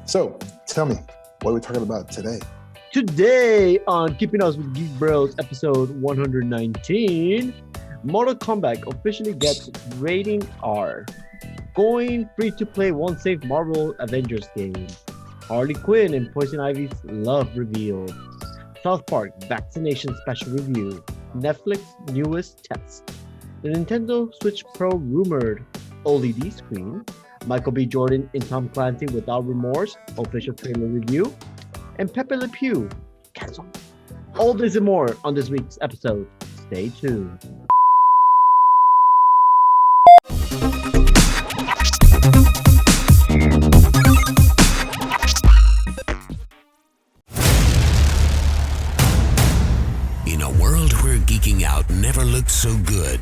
So, tell me, what are we talking about today? Today on Keeping Us with Geek Bros, episode 119, Mortal Kombat officially gets rating R. Going free to play won't save Marvel Avengers game. Harley Quinn and Poison Ivy's love revealed. South Park Vaccination special review. Netflix newest test. The Nintendo Switch Pro rumored OLED screen. Michael B. Jordan in Tom Clancy without Remorse official trailer review. And Pepe Le Pew Cancelled. All this and more on this week's episode. Stay tuned. In a world where geeking out never looked so good,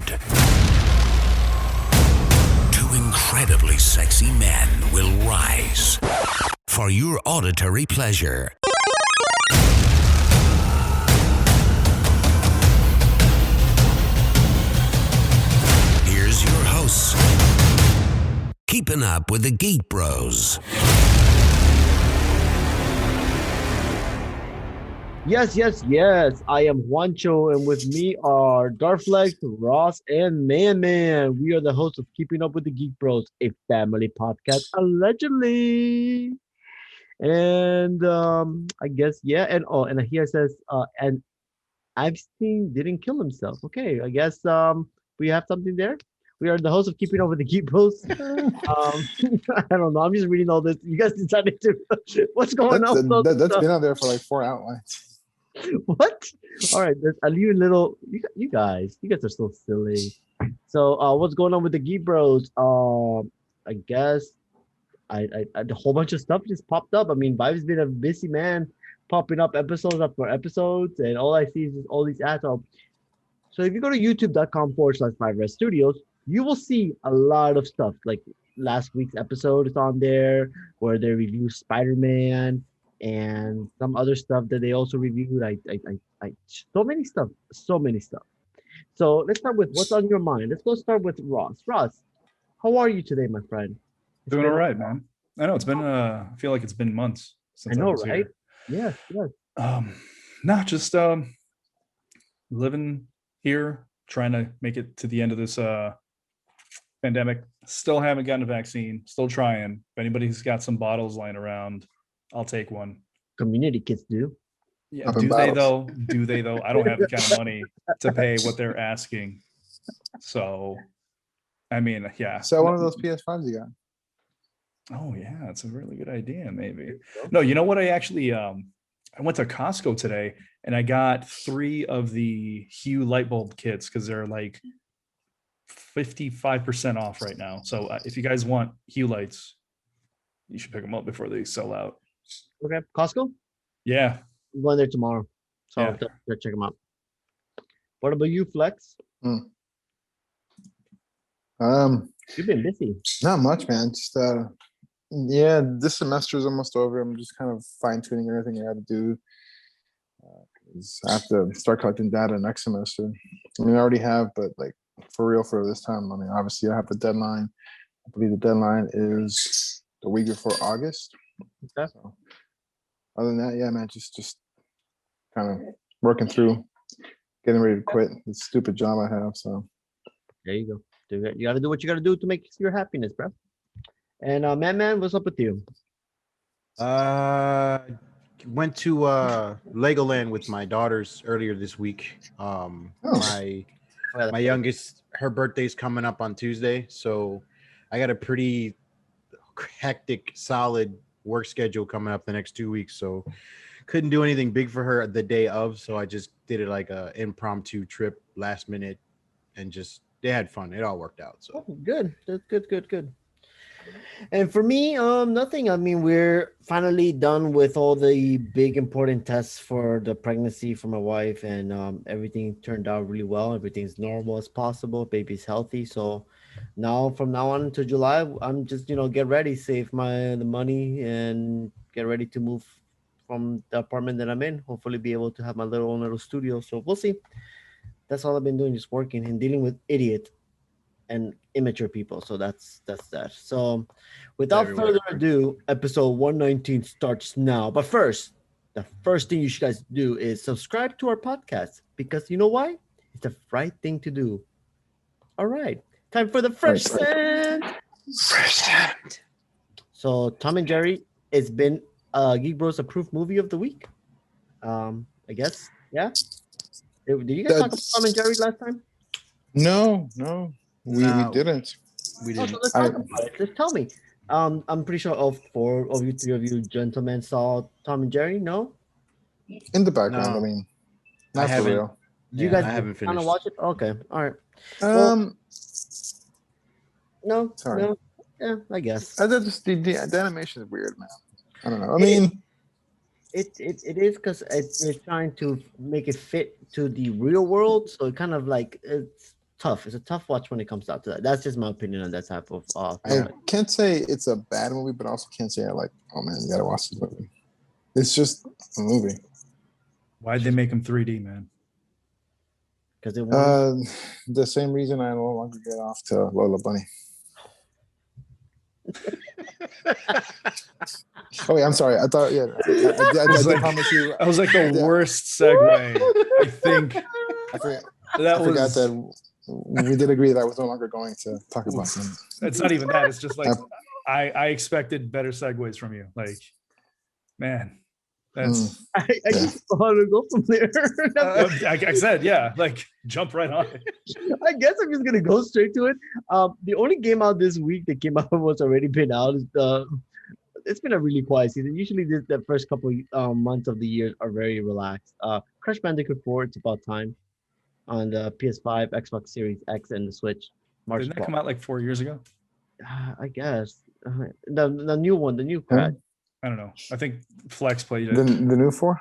two incredibly sexy men will rise for your auditory pleasure. Here's your hosts, keeping up with the Geek Bros. Yes. I am Juancho, and with me are Darflex, Ross, and Man. We are the hosts of Keeping Up with the Geek Bros, a family podcast, allegedly. And I guess and here it says and Epstein didn't kill himself. Okay, I guess we have something there. We are the hosts of Keeping Up with the Geek Bros. I don't know. I'm just reading all this. You guys decided to what's going on? That's been out there for like 4 outlines. What? All right, I'll leave a little. You guys are so silly. So, what's going on with the Geek Bros? I guess I a whole bunch of stuff just popped up. I mean, Vibe's been a busy man, popping up episodes after episodes, and all I see is just all these ads. So if you go to youtube.com/5res Studios, you will see a lot of stuff. Like last week's episode is on there, where they review Spider-Man and some other stuff that they also reviewed. So many stuff. So let's start with what's on your mind. Let's go start with Ross. Ross, how are you today, my friend? Doing all right, man. I know it's been I feel like it's been months since I know, was right? Here. Yes. Not just living here, trying to make it to the end of this pandemic. Still haven't gotten a vaccine, still trying. If anybody's got some bottles lying around, I'll take one. Community kids do. Yeah, do they though? I don't have the kind of money to pay what they're asking. So I mean, yeah. So one of those PS5s you got. Oh yeah, it's a really good idea. Maybe. No, you know what? I actually I went to Costco today and I got 3 of the Hue light bulb kits because they're like 55% off right now. So if you guys want Hue lights, you should pick them up before they sell out. Okay, Costco. Yeah, I'm going there tomorrow, so Yeah. I'll go check them out. What about you, Flex? You've been busy. Not much, man. Just yeah, this semester is almost over. I'm just kind of fine-tuning everything I got to do. 'Cause I have to start collecting data next semester. I mean, I already have, but like for real for this time. I mean, obviously I have the deadline. I believe the deadline is the week before August. Okay. So other than that, yeah, man, just kind of working through, getting ready to quit this stupid job I have. So There you go. You got to do what you got to do to make your happiness, bro. And Man, what's up with you? Went to Legoland with my daughters earlier this week. My youngest, her birthday's coming up on Tuesday, so I got a pretty hectic, solid work schedule coming up the next 2 weeks. So couldn't do anything big for her the day of, so I just did it like a impromptu trip, last minute, and just they had fun. It all worked out. So Good. That's good. And for me, nothing. I mean, we're finally done with all the big important tests for the pregnancy for my wife, and everything turned out really well. Everything's normal as possible. Baby's healthy. So from now on to July, I'm just get ready, save the money, and get ready to move from the apartment that I'm in. Hopefully, be able to have my own little studio. So we'll see. That's all I've been doing, just working and dealing with idiot. and immature people. So that's that. So without everywhere. further ado, episode 119 starts now. But first, the first thing you should guys do is subscribe to our podcast, because you know why? It's the right thing to do. All right, time for the fresh scent. So Tom and Jerry, it's been Geek Bros approved movie of the week. I guess, yeah. Did you guys talk about Tom and Jerry last time? No, we No. didn't. We Oh, didn't. so let's talk about it. Just tell me. I'm pretty sure all four of you, three of you gentlemen saw Tom and Jerry. No, In the background, No. I mean, I not for haven't. real. you Yeah, guys I haven't kind of finished. watch it. Okay, all right. Well, No, Sorry. no. Yeah, I guess the animation is weird, man. I don't know. I mean, it is because they're trying to make it fit to the real world. So it kind of like it's tough. It's a tough watch when it comes out to that. That's just my opinion on that type of. I can't say it's a bad movie, but also can't say I like. Oh man, you gotta watch this movie. It's just a movie. Why'd they make him 3D, man? Because it was. The same reason I no longer get off to Lola Bunny. Oh wait, I'm sorry. I thought I was did like- promise you. That was like the worst segue. I think I forgot that forgot was. that we did agree that I was no longer going to talk about them. It's not even that. It's just like I expected better segues from you. Like, man, that's. I just don't know how to go from there. I said, yeah, like jump right on it. I guess I'm just gonna go straight to it. The only game out this week that came out was already been out. Is it's been a really quiet season. Usually, the first couple months of the year are very relaxed. Crash Bandicoot 4, it's about time, on the PS5, Xbox Series X, and the Switch. March Didn't that 12th. come out like 4 years ago? I guess the new one, the new Crash. I don't know. I think Flex played The it. new 4.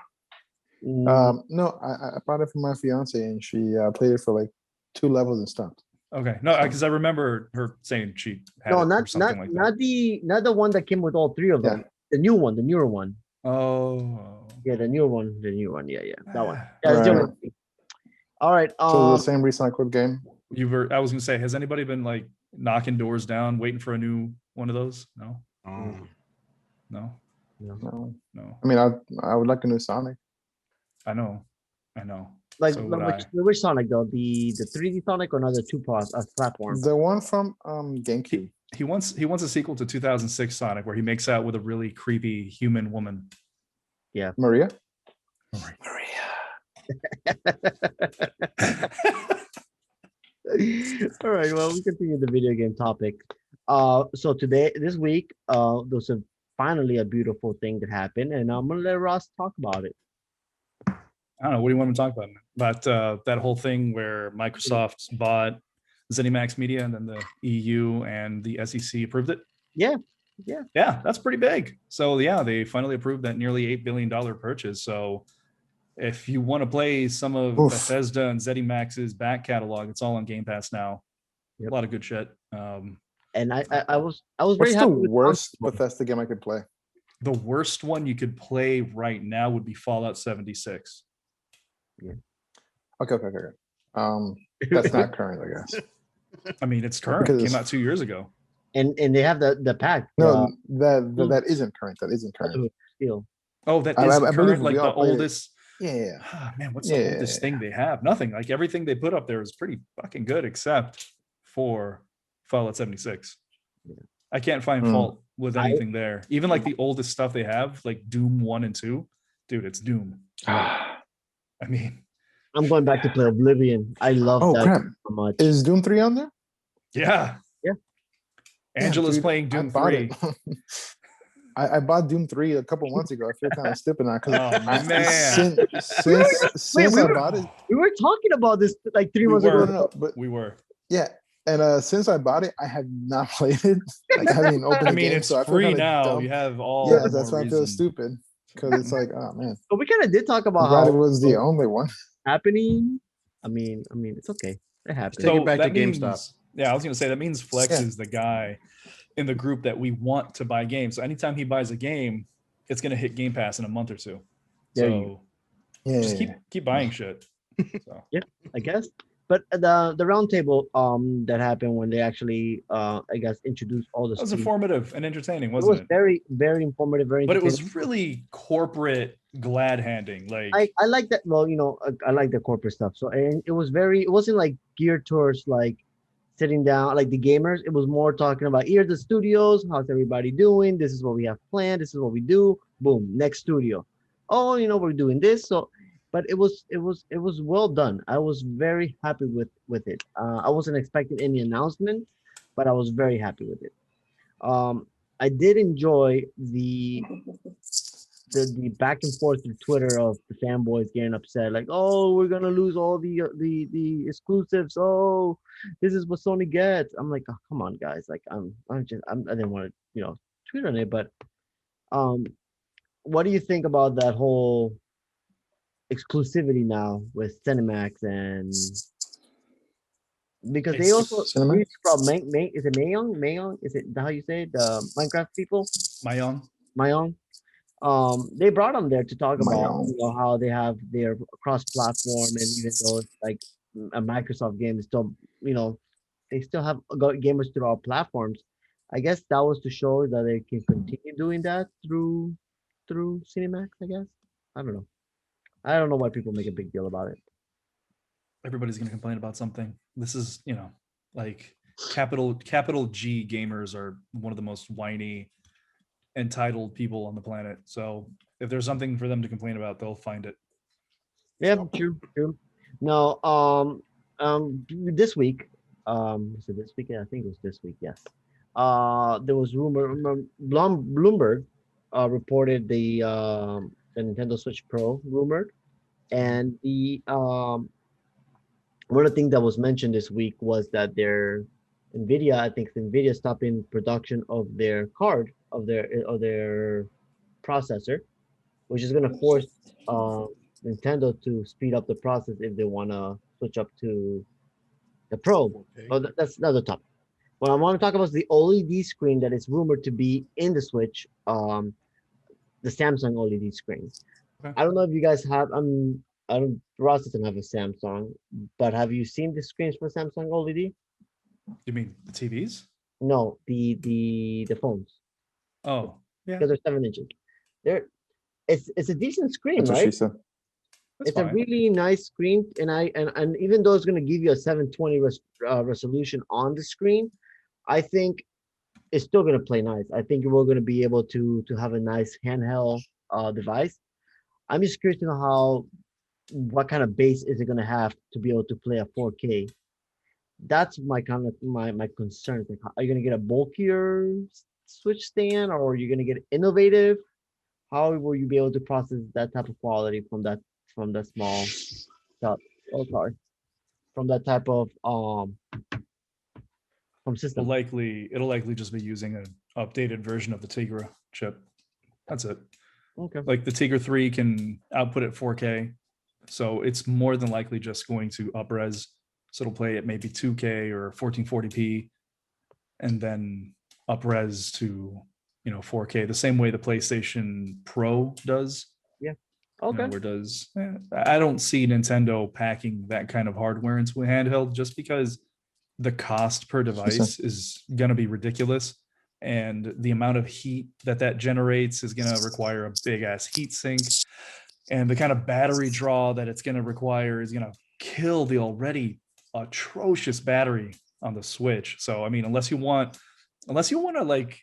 Mm, No, I bought it for my fiance, and she played it for like 2 levels and stopped. Okay, no, because I remember her saying she had no, it or not something like that. not the one that came with all three of them. The new one, the newer one. Oh, Yeah, the newer one, Yeah, that one. Ah. Yeah, it's the Right. only thing. All right. So the same reason I quit game. I was gonna say, has anybody been like knocking doors down, waiting for a new one of those? No, Um, no, No, no. I mean I would like a new Sonic. I know. like So would I. which Sonic though? The 3D Sonic or another platform? The one from GameCube. He wants a sequel to 2006 Sonic where he makes out with a really creepy human woman. Maria. All right. Well, we continue the video game topic. So this week, there's finally a beautiful thing that happened, and I'm gonna let Ross talk about it. I don't know. What do you want me to talk about? About that whole thing where Microsoft bought ZeniMax Media and then the EU and the SEC approved it? Yeah. Yeah, that's pretty big. So yeah, they finally approved that nearly $8 billion purchase. So if you want to play some of Oof. Bethesda and ZeniMax's back catalog, it's all on Game Pass now. Yep. A lot of good shit. And I was very What's the happy with worst Bethesda game I could play? The worst one you could play right now would be Fallout 76. Okay. That's not current, I guess. I mean, it's current. Because It came out 2 years ago. and they have the pack. No, that isn't current. That isn't current. Still. Oh, that I is believe current, we like all the played it. oldest. Yeah. Man, what's the oldest thing they have? Nothing. Like everything they put up there is pretty fucking good, except for Fallout 76. I can't find fault with anything there. Even like the oldest stuff they have, like Doom 1 and 2, dude, it's Doom. I mean, I'm going back to play Oblivion. I love Oh, that crap. so much. Is Doom 3 on there? yeah. Yeah. Angela's dude, playing I Doom bought 3. it. I bought Doom 3 a couple months ago. I feel kind of stupid now because Oh, man. since I bought it. We were talking about this like 3 We months were. ago. No, but We were. yeah, and since I bought it, I have not played it. Like I haven't even opened I the mean, game, it's so I feel free kinda now. dumb. You have all. Yeah, the that's more why I feel reason. stupid because it's like, oh man, But we kind of did talk about I'm glad how it was the only one. happening. I mean, it's okay. It happens. Take it back to that GameStop. means- Yeah, I was gonna say that means Flex Yeah. is the guy in the group that we want to buy games. So anytime he buys a game, it's gonna hit Game Pass in a month or two. There So you Yeah, just keep buying shit. So I guess. But the round table that happened when they actually I guess introduced all the That was screens, informative and entertaining, it wasn't was it? very, very informative, very But it entertaining. was really corporate glad handing. Like I like that. Well, I like the corporate stuff. So, and it was it wasn't like geared towards like sitting down like the gamers. It was more talking about here the studios, how's everybody doing? This is what we have planned. This is what we do. Boom, next studio. Oh, we're doing this. So, but it was well done. I was very happy with it. I wasn't expecting any announcement, but I was very happy with it. I did enjoy the back and forth through Twitter of the fanboys getting upset, like, "Oh, we're gonna lose all the exclusives. Oh, this is what Sony gets." I'm like, oh, "Come on, guys! Like, I didn't want to, tweet on it, but um, what do you think about that whole exclusivity now with Cinemax and because they It's also Cinemax? brought is it Mayong? Is it how you say it? The Minecraft people, Mayong. Mayong. They brought them there to talk My about own. how they have their cross-platform, and even though it's like a Microsoft game, it's still they still have gamers through all platforms. I guess that was to show that they can continue doing that through Cinemax. I guess I don't know. I don't know why people make a big deal about it. Everybody's gonna complain about something. This is, like capital G gamers are one of the most whiny, entitled people on the planet. So if there's something for them to complain about, they'll find it. Yeah, true, true. No, this week, was it this week? Yeah, I think it was this week. Yes. There was Bloomberg reported the Nintendo Switch Pro rumored, and the one of the things that was mentioned this week was that their Nvidia, I think Nvidia stopping production of their card of their processor, which is going to force uh, Nintendo to speed up the process if they want to switch up to the Pro. Okay. Oh, that's another topic. What I want to talk about is the OLED screen that is rumored to be in the Switch, the Samsung OLED screen. Okay. I don't know if you guys have. I don't. Ross doesn't have a Samsung, but have you seen the screens for Samsung OLED? You mean the TVs? No, the phones Oh, yeah, because they're 7 inches. They're it's a decent screen, That's what she right? said. that's It's a fine. really nice screen, and even though it's going to give you a 720 resolution on the screen, I think it's still going to play nice. I think we're going to be able to have a nice handheld device. I'm just curious to know what kind of base is it going to have to be able to play a 4K. That's my kind of my concern. Like, are you going to get a bulkier switch stand, or are you going to get innovative? How will you be able to process that type of quality from that small stuff? Oh, sorry, from that type of from system. It'll likely just be using an updated version of the Tegra chip. That's it. Okay. Like the Tegra 3 can output at 4K. So it's more than likely just going to upres. So it'll play at maybe 2K or 1440p and then upres to 4K, the same way the PlayStation Pro does. Okay. Where does I don't see Nintendo packing that kind of hardware into a handheld just because the cost per device is going to be ridiculous, and the amount of heat that generates is going to require a big ass heat sink, and the kind of battery draw that it's going to require is going to kill the already atrocious battery on the Switch. So I mean, unless you want to like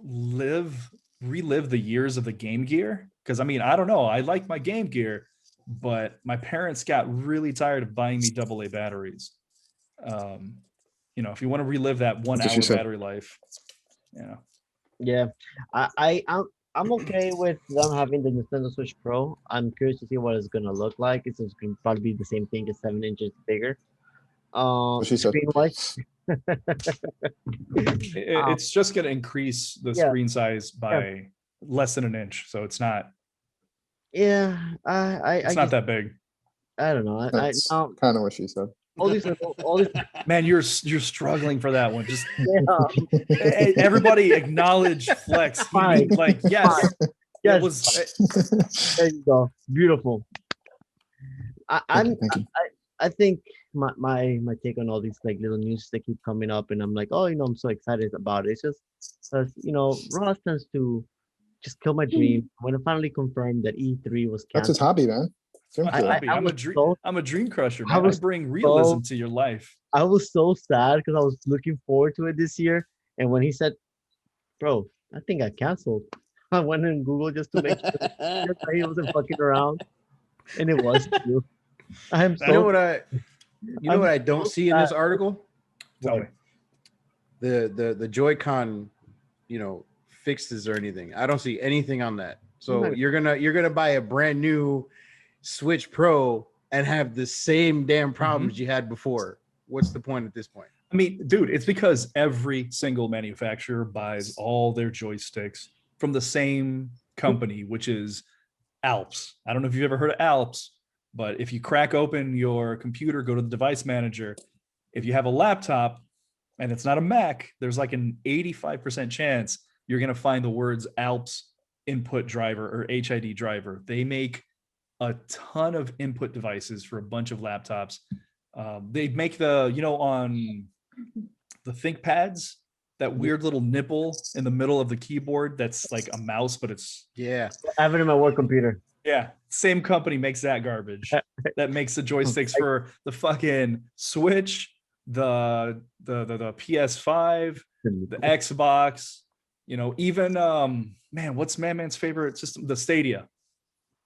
relive the years of the Game Gear, because I mean, I don't know, I like my Game Gear, but my parents got really tired of buying me AA batteries. If you want to relive that 1 That's what hour she said. battery life, Yeah, I'm okay with them having the Nintendo Switch Pro. I'm curious to see what it's gonna look like. It's going to probably be the same thing, just 7 inches bigger. What she said. Screen wise. it's just going to increase the yeah. screen size by less than an inch, so it's not Yeah, it's not that big. I don't know. That's kind of what she said. All these Man, you're struggling for that one. Just yeah. everybody acknowledge Flex. Fine. Like, yes, Yes. it was. There you go. Beautiful. Thank you. I think my take on all these like little news that keep coming up, and I'm like, oh, I'm so excited about it. It's just because Ross tends to just kill my dream. When I finally confirmed that E3 was That's his canceled, hobby, man. Film My killer. hobby. I I'm a was dream. so I'm a dream crusher, I man. I was bring realism so to your life. I was so sad because I was looking forward to it this year, and when he said, "Bro, I think I canceled," I went in Google just to make sure that he wasn't fucking around, and it was true. I am You know so what I don't so see in this sad. article? Tell What? me. The Joy-Con, fixes or anything. I don't see anything on that. So Not- you're gonna buy a brand new Switch Pro and have the same damn problems you had before. What's the point at this point? I mean, dude, it's because every single manufacturer buys all their joysticks from the same company, which is Alps. I don't know if you've ever heard of Alps, but if you crack open your computer, go to the device manager. If you have a laptop and it's not a Mac, there's like an 85% chance you're going to find the words Alps input driver or HID driver. They make a ton of input devices for a bunch of laptops. They make on the ThinkPads, that weird little nipple in the middle of the keyboard that's like a mouse, but it's Yeah. I have it in my work computer. same company makes that garbage. That makes the joysticks for the fucking Switch, the PS5, the Xbox, even man, what's Man's favorite system? The Stadia.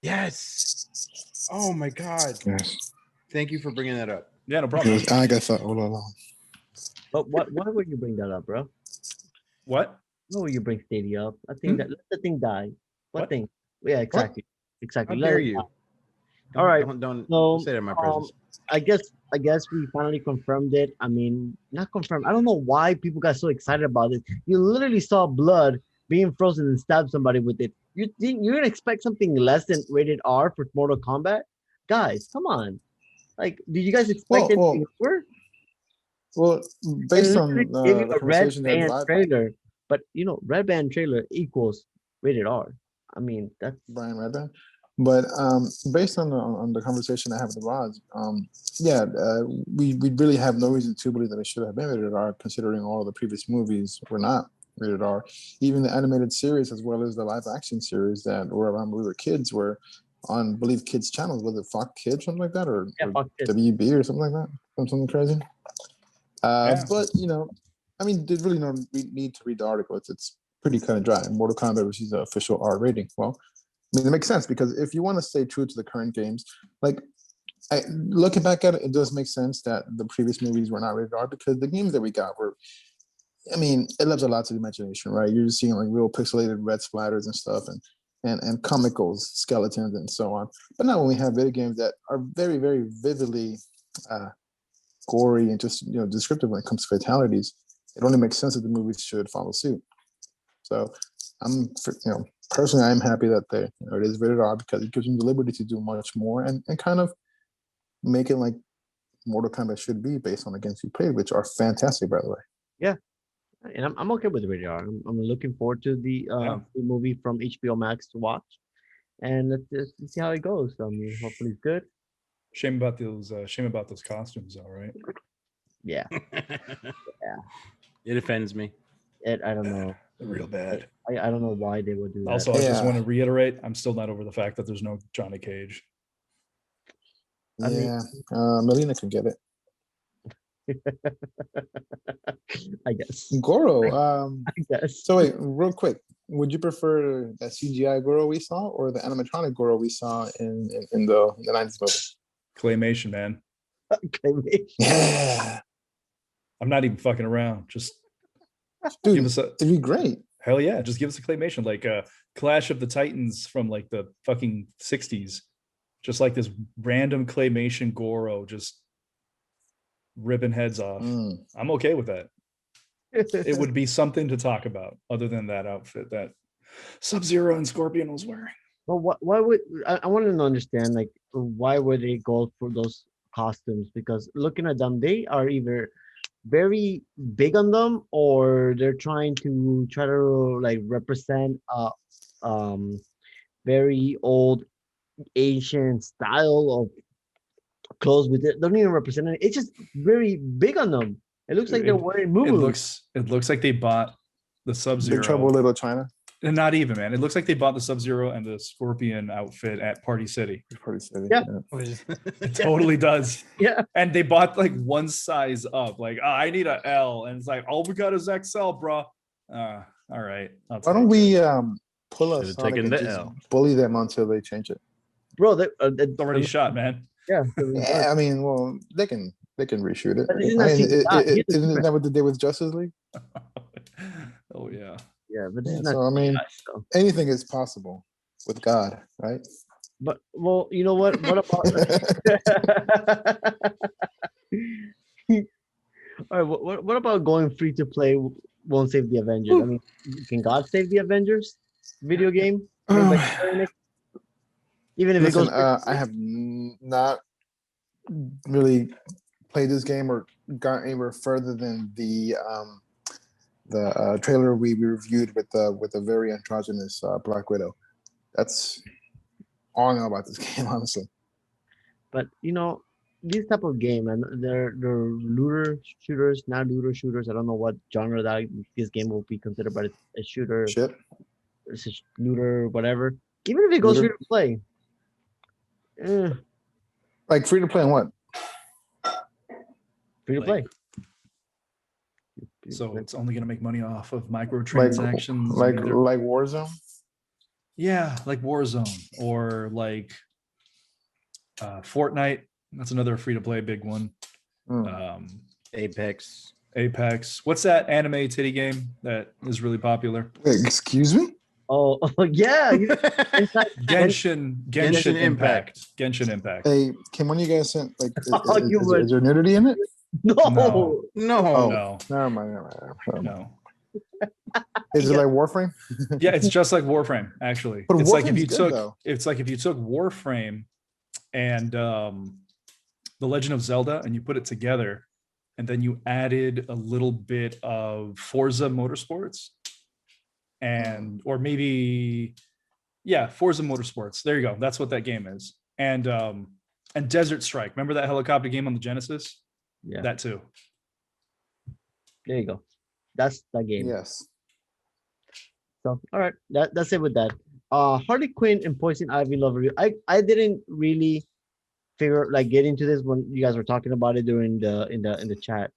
Yes. Oh my God. Yes. Thank you for bringing that up. Yeah, no problem. I guess all along. But why would you bring that up, bro? What? Why would you bring Stadia up? I think that let the thing die. What thing? Yeah, exactly. How Exactly. dare you? All right. Don't So, say that in my presence. I guess we finally confirmed it. I mean, not confirmed. I don't know why people got so excited about it. You literally saw blood being frozen and stabbed somebody with it. You're gonna expect something less than rated R for Mortal Kombat? Guys, come on. Like, did you guys expect Well, anything more? Well, And based literally on gave you the a red conversation that band live, trailer, but red band trailer equals rated R. I mean, that's Brian Redband. But based on the conversation I have with Roz, we really have no reason to believe that it should have been rated R, considering all of the previous movies were not rated R. Even the animated series, as well as the live action series that were around when we were kids, were on, I believe, kids' channels. Was it Fox Kids, something like that, or Fox Kids. WB or something like that, something crazy? But I mean, there's really no need to read the article. It's pretty cut and dry. Mortal Kombat receives the official R rating. Well, I mean, it makes sense because if you want to stay true to the current games, like looking back at it, it does make sense that the previous movies were not rated R because the games that we got were, I mean, it left a lot to the imagination, right? You're just seeing like real pixelated red splatters and stuff and comical skeletons and so on. But now when we have video games that are very, very vividly gory and just descriptive when it comes to fatalities, it only makes sense that the movies should follow suit. So personally, I'm happy that it is rated R because it gives them the liberty to do much more and kind of make it like Mortal Kombat should be based on the games you played, which are fantastic, by the way. Yeah, and I'm okay with the rated R. I'm looking forward to the movie from HBO Max to watch, and let's see how it goes. I mean, hopefully it's good. Shame about those costumes, all right. Yeah, It offends me. I don't know. Real bad. I don't know why they would do that. Also, I just want to reiterate, I'm still not over the fact that there's no Johnny Cage. Yeah, Melina can get it. I guess. Goro. I guess. So wait, real quick, would you prefer that CGI Goro we saw or the animatronic Goro we saw in the 90s movie? Claymation, man. Claymation. Yeah, I'm not even fucking around. Just dude, give us it'd be great. Hell yeah, just give us a claymation, like Clash of the Titans from like the fucking 60s. Just like this random claymation Goro just ripping heads off. I'm okay with that. It would be something to talk about other than that outfit that Sub-Zero and Scorpion was wearing. Well, why would I wanted to understand, like, why would they go for those costumes? Because looking at them, they are either very big on them or they're trying to like represent very old Asian style clothes with it. Don't even represent it. It's just very big on them. It looks like they're wearing moo. It looks like they bought the Sub-Zero. Big Trouble in Little China. And not even, man. It looks like they bought the Sub-Zero and the Scorpion outfit at Party City. Party City. Yeah. It totally does. Yeah. And they bought like one size up. Like, oh, I need a L. And it's like, all we got is XL, bro. All right. Why don't we pull us taken the L. bully them until they change it? Bro, It's already shot, man. Yeah. Yeah, I mean, well, they can reshoot it. But isn't Isn't that what they did with Justice League? Oh yeah. Yeah, but this is So I mean, anything is possible with God, right? But well, you know what? What about? All right. What about going free to play? Won't save the Avengers. I mean, can God save the Avengers? Video game. Even if Listen, it goes. I have not really played this game or gone anywhere further than the trailer we reviewed with a very androgynous Black Widow. That's all I know about this game, honestly. But you know, these type of game, and they're looter shooters, not looter shooters. I don't know what genre that this game will be considered, but it's a shooter, Shit. it's a looter, whatever. Even if it goes free to play, Like free to play on what? free to play. So it's only going to make money off of microtransactions. Like Warzone. Yeah, like Warzone or like Fortnite. That's another free-to-play big one. Apex. What's that anime titty game that is really popular? Excuse me? Oh yeah. Genshin Impact. Genshin Impact. Hey, can one of you guys send like? Is You there nudity in it? No. Oh, No. never mind. No. Is it like Warframe? Yeah, it's just like Warframe, actually. But It's like if Warframe's you good, took though. it's like if you took Warframe and The Legend of Zelda and you put it together, and then you added a little bit of Forza Motorsports and or maybe Forza Motorsports. There you go. That's what that game is. And Desert Strike. Remember that helicopter game on the Genesis? Yeah. That too. There you go. That's the game. Yes. So all right, that's it with that. Harley Quinn and Poison Ivy love review. I didn't really get into this when you guys were talking about it during in the chat.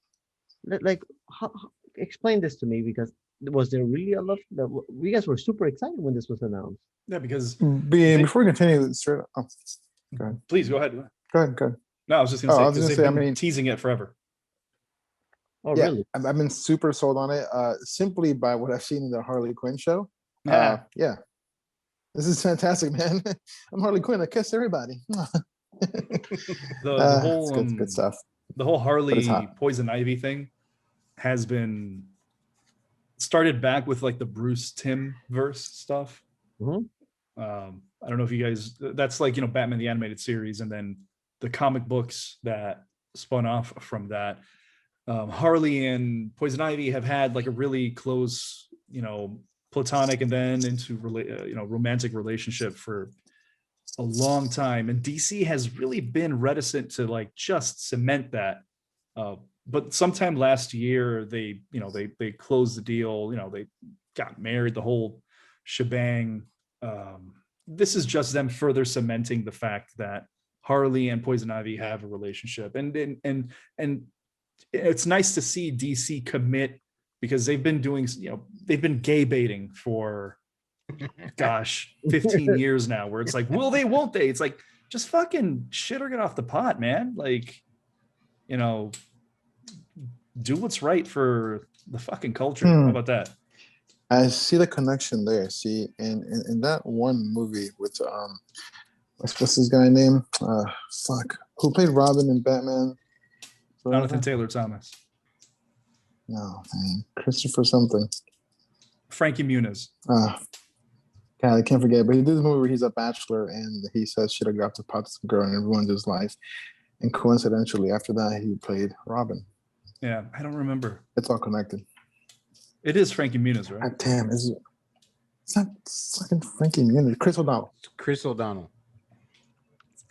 Explain this to me, because was there really a love? You guys were super excited when this was announced. Yeah, because Before we continue, straight up. Go ahead. please go ahead. Go ahead. No, I was just gonna say, I was because gonna they've say, been teasing it forever. Oh Yeah, really? I've been super sold on it, simply by what I've seen in the Harley Quinn show. Yeah. Yeah, this is fantastic, man. I'm Harley Quinn. I kiss everybody. The whole it's good stuff. The whole But Harley it's hot. Poison Ivy thing has been started back with like the Bruce Timm verse stuff. Mhm. I don't know if you guys, that's like, Batman the Animated Series, and then the comic books that spun off from that. Harley and Poison Ivy have had like a really close, platonic and then into romantic relationship for a long time, and DC has really been reticent to like just cement that. But sometime last year, they closed the deal. They got married, the whole shebang. This is just them further cementing the fact that Harley and Poison Ivy have a relationship, and it's nice to see DC commit, because they've been doing, they've been gay baiting for 15 years now, where it's like, will they, won't they? It's like, just fucking shit or get off the pot, man. Like, do what's right for the fucking culture. How about that? I see the connection there. See, in that one movie with what's his guy name? Who played Robin in Batman? Jonathan Taylor Thomas. No, man. Christopher something. Frankie Muniz. God, I can't forget. But he did this movie where he's a bachelor and he says shit got to pot some girl and ruined his life. And coincidentally, after that, he played Robin. Yeah, I don't remember. It's all connected. It is Frankie Muniz, right? God damn, it's not fucking Frankie Muniz. Chris O'Donnell. Chris O'Donnell.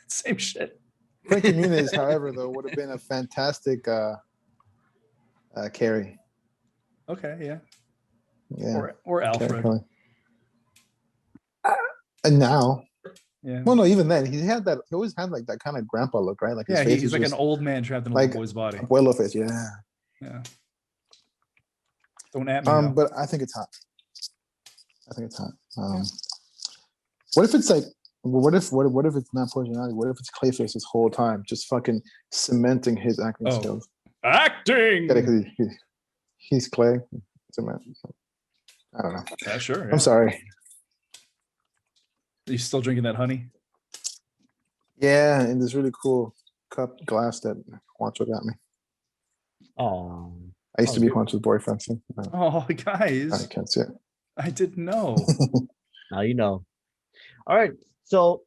Same shit. Frankie Muniz, however, though, would have been a fantastic carry. Okay, yeah. Yeah. Or Alfred. Kelly. And now, Yeah. well, no, even then, he always had like that kind of grandpa look, right? Like his Yeah, face he's is like just an old man trapped in a like little boy's body. abuelo face, yeah. Yeah. Don't at me. Though. But I think it's hot. What if it's like, what if it's not Poison Ivy? What if it's Clayface this whole time, just fucking cementing his acting skills? Acting. Yeah, 'cause he's Clay. Cement. I don't know. Yeah, sure. Yeah. I'm sorry. Are you still drinking that honey? Yeah, in this really cool cup glass that Juancho got me. Oh, I used to be Juancho's boyfriend. So Oh, I guys, can't see it. I didn't know. now you know. All right. So,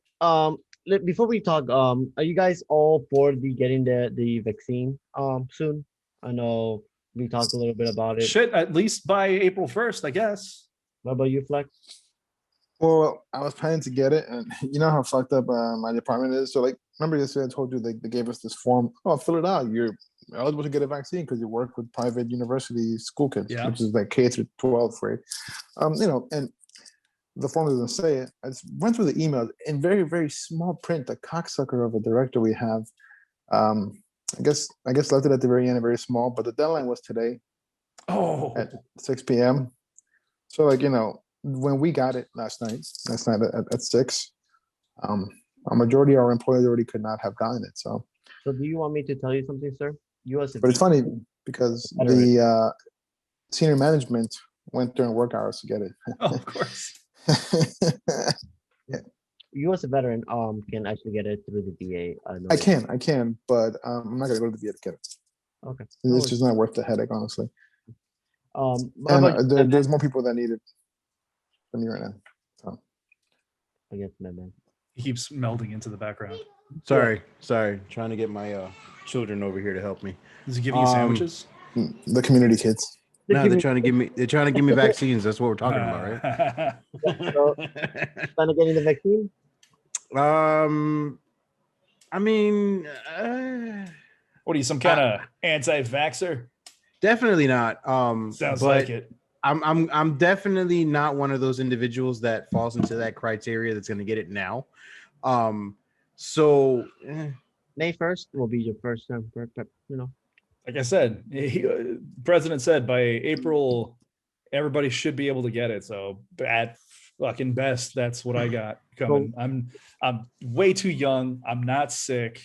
before we talk, are you guys all for getting the vaccine soon? I know we talked a little bit about it. Shit, at least by April 1st, I guess. What about you, Flex? Well, I was planning to get it, and you know how fucked up my department is. So, like, remember yesterday I told you they gave us this form. Oh, fill it out. You're eligible to get a vaccine because you work with private university school kids, Yeah. which is like K through 12th grade. You know, and the form doesn't say it. I just went through the email in very, very small print. The cocksucker of a director we have, I guess left it at the very end, very small. But the deadline was today Oh, at 6 p.m. So, like, you know, when we got it last night at 6, a majority of our employees already could not have gotten it. So do you want me to tell you something, sir? but it's funny because the senior management went during work hours to get it. of course. Yeah, you as a veteran can actually get it through the VA. I can, but I'm not gonna go to the VA to get it. Okay. It's just not worth the headache, honestly. How And about there's more people that need it than me right now. So. I guess man. He keeps melding into the background. Sorry. Trying to get my children over here to help me. Does he give you sandwiches? The community kids. No, they're trying to give me vaccines. That's what we're talking about, right? So, trying to get the vaccine? I mean, What are you, some kind of anti-vaxxer? definitely not. Sounds but like it. I'm definitely not one of those individuals that falls into that criteria that's going to get it now. So May 1st will be your first time, you know. Like I said, President said by April, everybody should be able to get it. So at fucking best, that's what I got coming. I'm way too young. I'm not sick.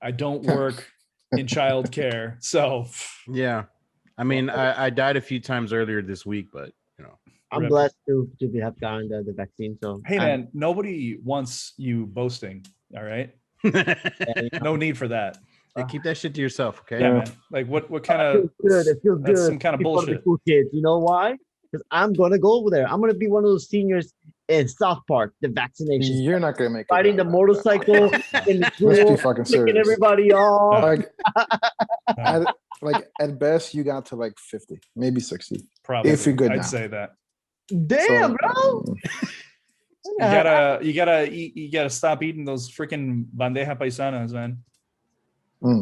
I don't work in childcare. So yeah, I mean, I died a few times earlier this week, but you know, I'm blessed to have gotten the vaccine. So hey man, nobody wants you boasting. All right, no need for that. yeah, keep that shit to yourself, okay? Yeah, man. Like what kind of? It feels good. That's some kind of Be part the bullshit. cool kids. You know why? Because I'm gonna go over there. I'm gonna be one of those seniors in South Park, the vaccination. You're not gonna make it. Riding the motorcycle in the Let's be pool, fucking flicking serious. everybody off. At best, you got to like 50, maybe 60. Probably. If you're good I'd now. say that. Damn, So, bro. You gotta stop eating those freaking bandeja paisanas, man.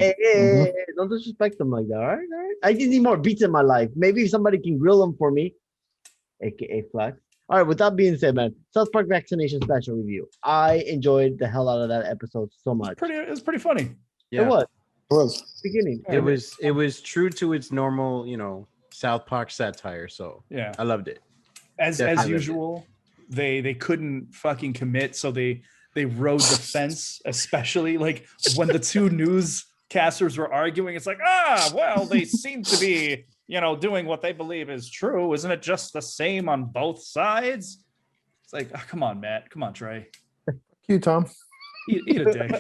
Hey, don't disrespect them like that. All right. I just need more beats in my life. Maybe somebody can grill them for me, aka Flex. All right. With that being said, man, South Park Vaccination Special Review. I enjoyed the hell out of that episode so much. It was pretty funny. Yeah. It was It was. beginning. It was true to its normal, you know, South Park satire. So Yeah. I loved it. As Definitely. usual, they couldn't fucking commit, so they rode the fence, especially like when the two newscasters were arguing. It's like, well, they seem to be, doing what they believe is true. Isn't it just the same on both sides? It's like, come on, Matt. Come on, Trey. You, Tom. Eat a dick.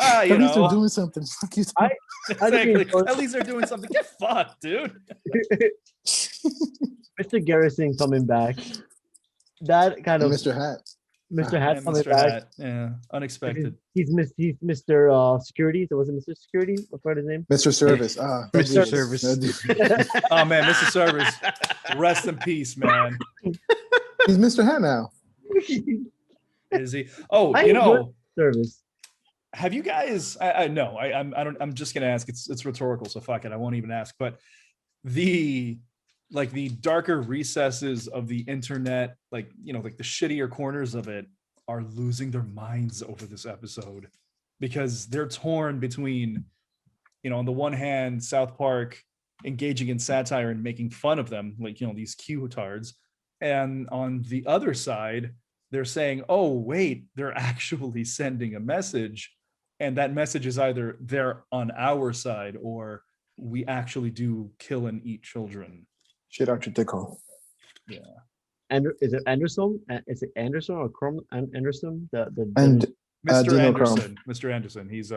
At least they're doing something. Fuck you, Tom. Exactly. At least they're doing something. Get fucked, dude. Mr. Garrison coming back. That kind of Mr. Hat. Mr. Hat Yeah, coming Mr. back. Hat. Yeah, unexpected. He's Mr. Security. So was it Mr. Security? What's part of his name? Mr. Service. Mr. Service. Oh man, Mr. Service. Rest in peace, man. He's Mr. Hat now. Is he? Oh, I you enjoy know, service. have you guys? I know. I don't. I'm just gonna ask. It's rhetorical, so fuck it. I won't even ask. But the the darker recesses of the internet, like the shittier corners of it, are losing their minds over this episode because they're torn between, on the one hand, South Park engaging in satire and making fun of them, these Q-tards, and on the other side, they're saying, oh wait, they're actually sending a message, and that message is either they're on our side or we actually do kill and eat children. Shit out your dick hole. Yeah. And is it Anderson? Is it Anderson or Chrome Anderson? And Mr. Dino Anderson. Mr. Anderson. He's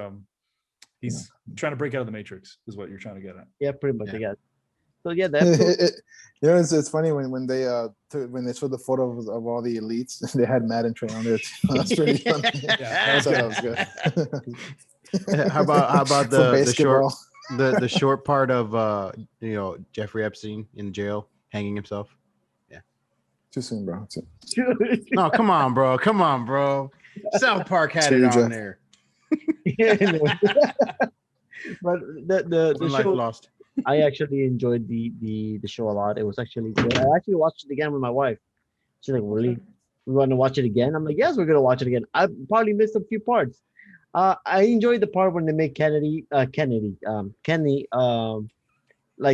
trying to break out of the Matrix, is what you're trying to get at. yeah, pretty much. Yeah. Yeah. So yeah, that it's funny when they showed the photo of all the elites, they had Madden Train on there too. That's pretty funny. Yeah, I thought that was good. How about For the short basketball. the short part of Jeffrey Epstein in jail hanging himself? Too soon, bro. No, come on, bro. South Park had See it you, on Jeff. there. but the One life show, lost. I actually enjoyed the show a lot. It was actually good. I actually watched it again with my wife. She's like, really? We want to watch it again? I'm like, yes, we're gonna watch it again. I probably missed a few parts. I enjoyed the part when they make Kenny, like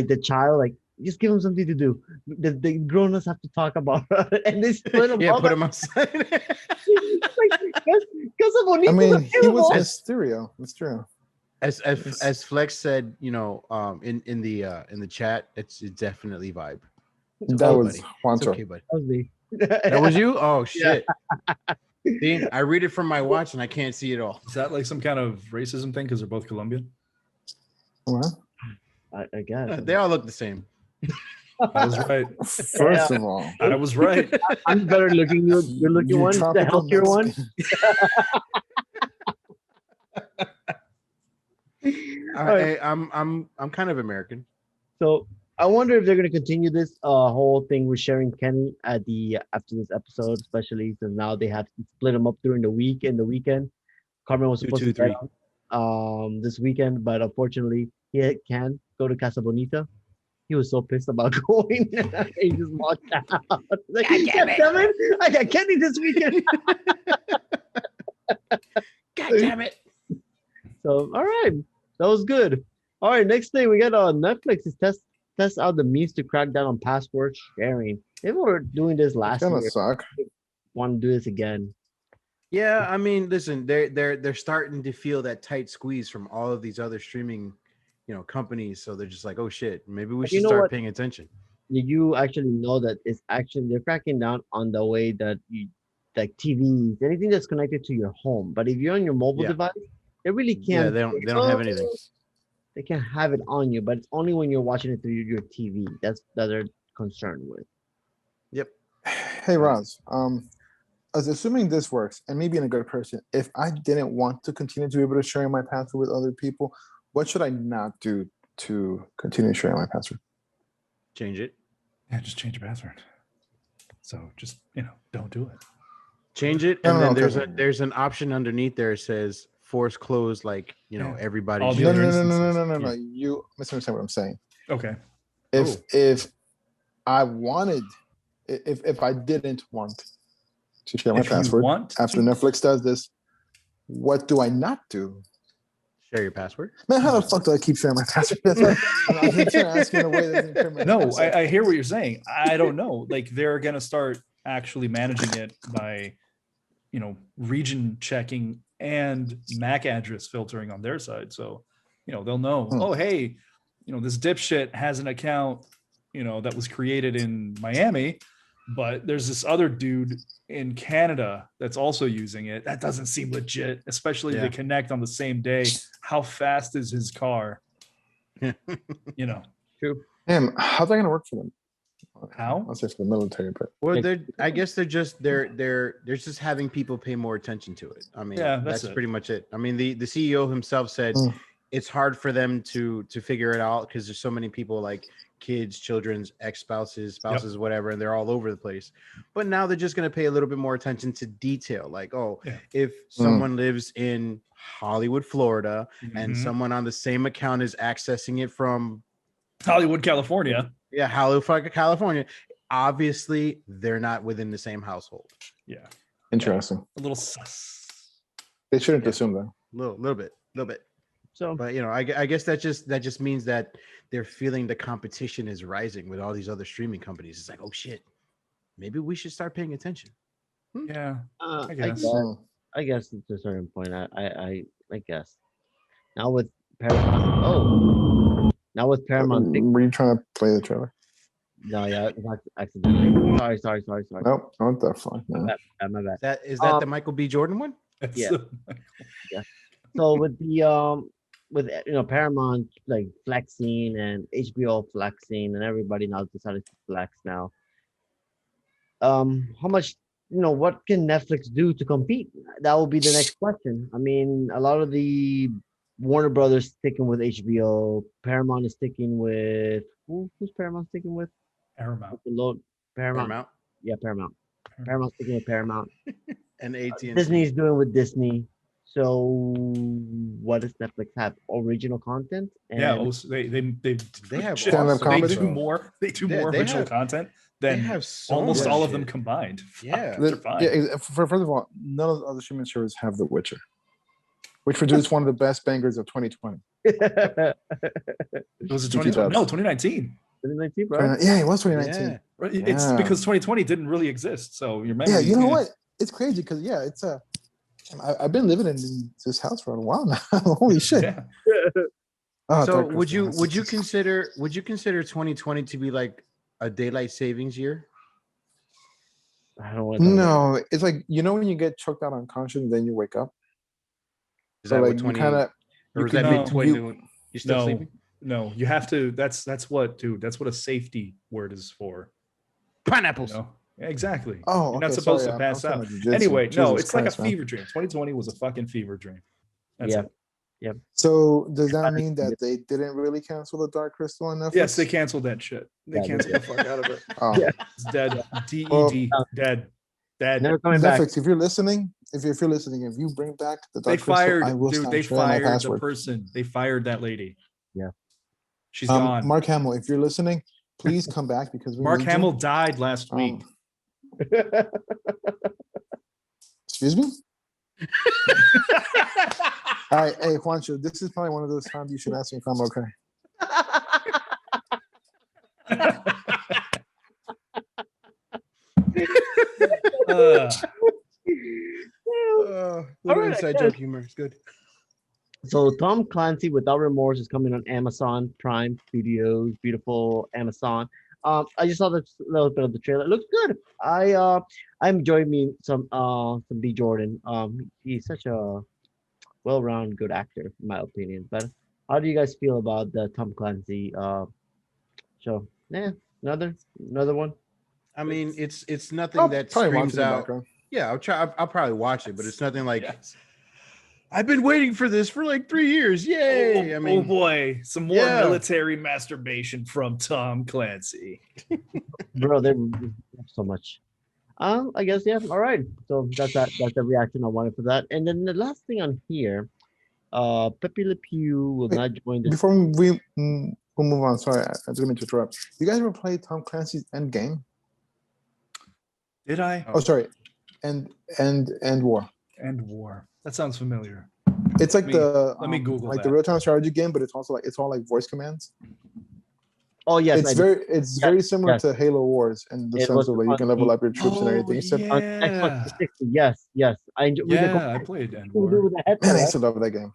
the child, like just give him something to do. The grown-ups have to talk about it, and they split him up. Put him outside. I mean, he was Mysterio. As Flex said, in the chat, it's definitely vibe. That was It's Juancho. okay, buddy. That was me. That was you? Oh shit. See, I read it from my watch and I can't see it all. Is that like some kind of racism thing because they're both Colombian? What? I guess. They all look the same. I was right. First of all, I was right. I'm better looking. You're looking one, the tropical healthier one. Mexican. I'm kind of American. So I wonder if they're going to continue this whole thing with sharing Kenny at after this episode, especially since now they have to split them up during the week and the weekend. Carmen was supposed to get on this weekend, but unfortunately he can't go to Casa Bonita. He was so pissed about going. He just walked out. Like, God damn it! I got Kenny this weekend. God damn it. So all right, that was good. All right, next thing we got on Netflix is test out the means to crack down on password sharing. They were doing this last Kind of year. suck. Want to do this again? Yeah, I mean, listen, they're starting to feel that tight squeeze from all of these other streaming, companies. So they're just like, oh shit, maybe we should start paying attention. You actually know that it's actually they're cracking down on the way that like TVs, anything that's connected to your home. But if you're on your mobile device, they really can't. Yeah, they don't have anything. They can have it on you, but it's only when you're watching it through your TV that they're concerned with. Yep. Hey, Roz. As assuming this works, and maybe in a good person, if I didn't want to continue to be able to share my password with other people, what should I not do to continue sharing my password? Change it. Yeah, just change your password. So just don't do it. Change it, and then there's an option underneath there that says force close, like everybody. All the No, other no. You misunderstand what I'm saying. Okay. If I wanted, if I didn't want to share my password after Netflix does this, what do I not do? Share your password. Man, how the fuck do I keep sharing my password? I'm just asking in a way that doesn't clear my No, password. I hear what you're saying. I don't know. Like they're gonna start actually managing it by, region checking and MAC address filtering on their side. So, they'll know. Oh, hey, this dipshit has an account, that was created in Miami, but there's this other dude in Canada that's also using it. That doesn't seem legit, especially if they connect on the same day. How fast is his car? True. Damn, how's that gonna work for them? How? I'll say for the military, but I guess they're just having people pay more attention to it. I mean, that's pretty much it. I mean, the CEO himself said it's hard for them to figure it out because there's so many people like kids, children's ex-spouses, spouses, whatever, and they're all over the place. But now they're just going to pay a little bit more attention to detail. Like, if someone lives in Hollywood, Florida, and someone on the same account is accessing it from Hollywood, California. Yeah, Hollywood, California. Obviously, they're not within the same household. Yeah. Interesting. A little sus. They shouldn't assume that. Little bit. So, but I guess that just means that they're feeling the competition is rising with all these other streaming companies. It's like, oh shit, maybe we should start paying attention. Yeah, I guess. I guess to a certain point, I guess. Now with Paramount, Were you trying to play the trailer? no, yeah, it's accidentally. Sorry. Nope, not that fun. No. My bad. That is that the Michael B. Jordan one? Yeah. So with the Paramount like flexing and HBO flexing and everybody now decided to flex now. How much what can Netflix do to compete? That will be the next question. I mean, a lot of the Warner Brothers sticking with HBO. Paramount is sticking with who's Paramount sticking with? Paramount. Paramount. Yeah, Paramount. Paramount's sticking with Paramount. And AT&T. Disney's doing with Disney. So what does Netflix have? Original content? And Yeah, they have comedy. They do more original content than almost all of them combined. Yeah. First of all, none of the other streaming services have The Witcher, which produced one of the best bangers of 2020. Was it 2020? No, 2019. 2019, bro. Yeah, it was 2019. Yeah. It's because 2020 didn't really exist. So your memory. Yeah, you know what? It's crazy because it's I've been living in this house for a while now. Holy shit! Yeah. So would you consider 2020 to be like a daylight savings year? I don't want. No, it's like when you get choked out unconscious, then you wake up. Is that what 20? Or is that mid-20? You still sleeping? No, you have to. That's what, dude. That's what a safety word is for. Pineapples. Exactly. Oh, you're not supposed to pass out. Anyway, it's like a fever dream. 2020 was a fucking fever dream. That's it. Yep. So does that mean that they didn't really cancel the Dark Crystal on Netflix? Yes, they canceled that shit. They canceled the fuck out of it. Oh. Yeah. It's dead. DED. Dead. Never coming back. Netflix, if you're listening, if you bring back the Dark Crystal, I will they fired the person. They fired that lady. Yeah. She's gone. Mark Hamill, if you're listening, please come back because Mark Hamill died last week. Excuse me? All right, hey Juancho, this is probably one of those times you should ask me if I'm okay. Little inside joke humor. It's good. So Tom Clancy Without Remorse is coming on Amazon Prime Studios. Beautiful Amazon. I just saw the little bit of the trailer. It looks good. I enjoyed me some B. Jordan. He's such a well-rounded good actor, in my opinion. But how do you guys feel about the Tom Clancy show? Yeah, another one. I mean, it's nothing that screams out. Yeah, I'll probably watch it, but it's nothing like. Yes. I've been waiting for this for like 3 years. Yay! Oh boy, some more military masturbation from Tom Clancy. Bro, there's so much. I guess all right. So that's the reaction I wanted for that. And then the last thing on here, Pepe Le Pew will not join this. Before we move on, sorry, I didn't mean to interrupt. You guys ever play Tom Clancy's Endgame? Did I? Oh, sorry. End War. End War. That sounds familiar. It's like let me Google like that. the real-time strategy game, but it's also like all like voice commands. Oh yes, it's very similar to Halo Wars in the sense of like you can level up your troops and everything. Xbox 360, yes. I played End War. Man, I used to love that game.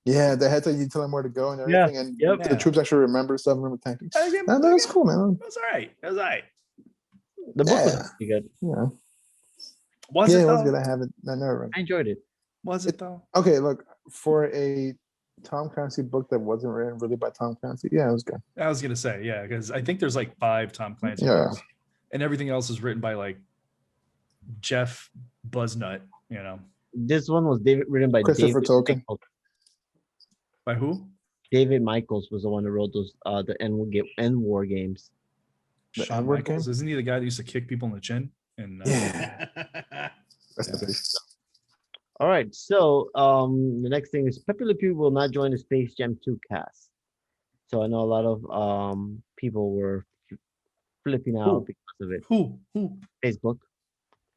Yeah, the headset, you tell them where to go and everything, and the troops actually remember stuff, remember tactics. That was cool, man. It was all right. The book was pretty good. Yeah. Was it was good. I haven't. I never read. I enjoyed it. Was it though? Okay, look, for a Tom Clancy book that wasn't written really by Tom Clancy, it was good. I was gonna say, because I think there's like 5 Tom Clancy books, and everything else is written by like Jeff Buznut. This one was written by Christopher Tolkien. By who? David Michaels was the one who wrote those the N War games. The Shawn N-word Michaels, game? isn't he the guy that used to kick people in the chin? And Yeah. That's the Yeah. base. All right, so the next thing is Pepe Le Pew will not join the Space Jam 2 cast. So I know a lot of people were flipping out Who? because of it. Who? Facebook,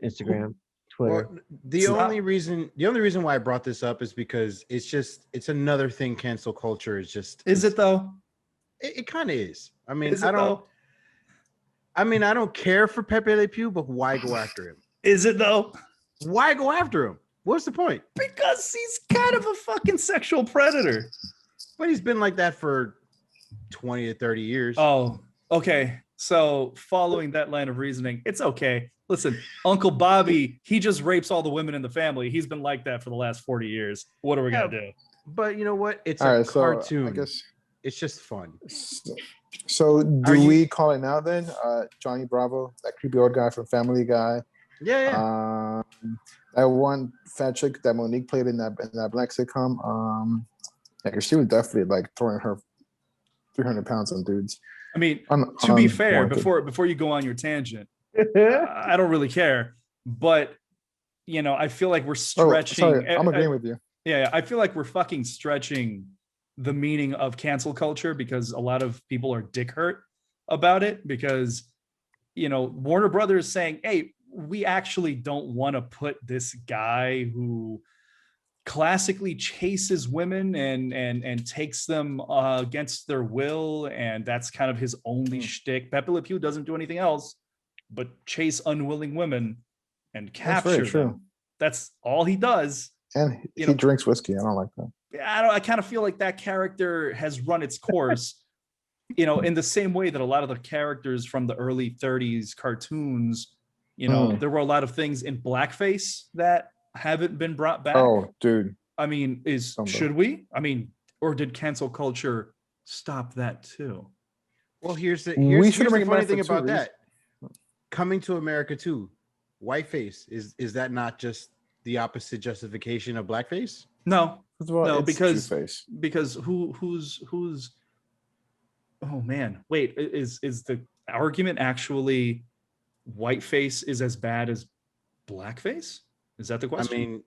Instagram, Twitter. Well, the only reason why I brought this up is because it's another thing. Cancel culture is just Is it though? It kind of is. I mean, Is it though? I don't care for Pepe Le Pew, but why go after him? Is it though? Why go after him? What's the point? Because he's kind of a fucking sexual predator. But he's been like that for 20 to 30 years. Oh, okay. So following that line of reasoning, it's okay. Listen, Uncle Bobby, he just rapes all the women in the family. He's been like that for the last 40 years. What are we gonna do? But you know what? It's All a right, so cartoon. I guess. It's just fun. So Are do you- we call it now then? Johnny Bravo, that creepy old guy from Family Guy. Yeah. That one fat chick that Monique played in that black sitcom. Yeah, 'cause she was definitely like throwing her 300 pounds on dudes. I mean, to be fair, unwarranted. before you go on your tangent, I don't really care. But I feel like we're stretching. Sorry, I'm agreeing with you. Yeah, I feel like we're fucking stretching the meaning of cancel culture because a lot of people are dick hurt about it because Warner Brothers saying, hey, we actually don't want to put this guy who classically chases women and takes them against their will, and that's kind of his only shtick. Pepe Le Pew doesn't do anything else but chase unwilling women and capture them. That's all he does. And he drinks whiskey. I don't like that. I kind of feel like that character has run its course, in the same way that a lot of the characters from the early 30s cartoons, there were a lot of things in blackface that haven't been brought back. Oh, dude. I mean, should we? I mean, or did cancel culture stop that too? Well, here's the should bring it funny back thing for two about reasons. that. Coming to America too, whiteface is that not just the opposite justification of blackface? No, Well, because Two-Face. who's oh man, wait, is the argument actually whiteface is as bad as blackface? Is that the question? I mean,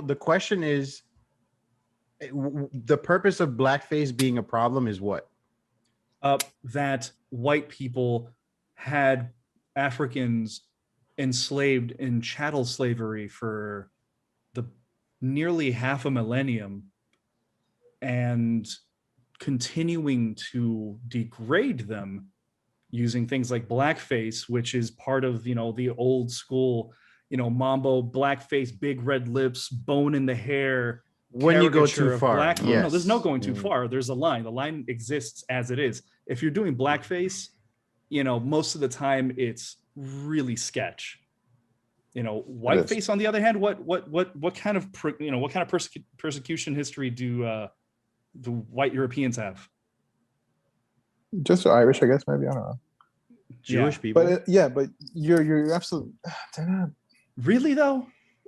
the question is the purpose of blackface being a problem is what? That white people had Africans enslaved in chattel slavery for the nearly half a millennium and continuing to degrade them using things like blackface, which is part of the old school mambo blackface, big red lips, bone in the hair. When you go caricature too of far, black. yes. No, there's no going too far. There's a line. The line exists as it is. If you're doing blackface, most of the time it's really sketch. Whiteface on the other hand, what kind of persecution history do white Europeans have? Just Irish, I guess. Maybe, I don't know. Jewish people. But but you're absolutely. They're not. Really though.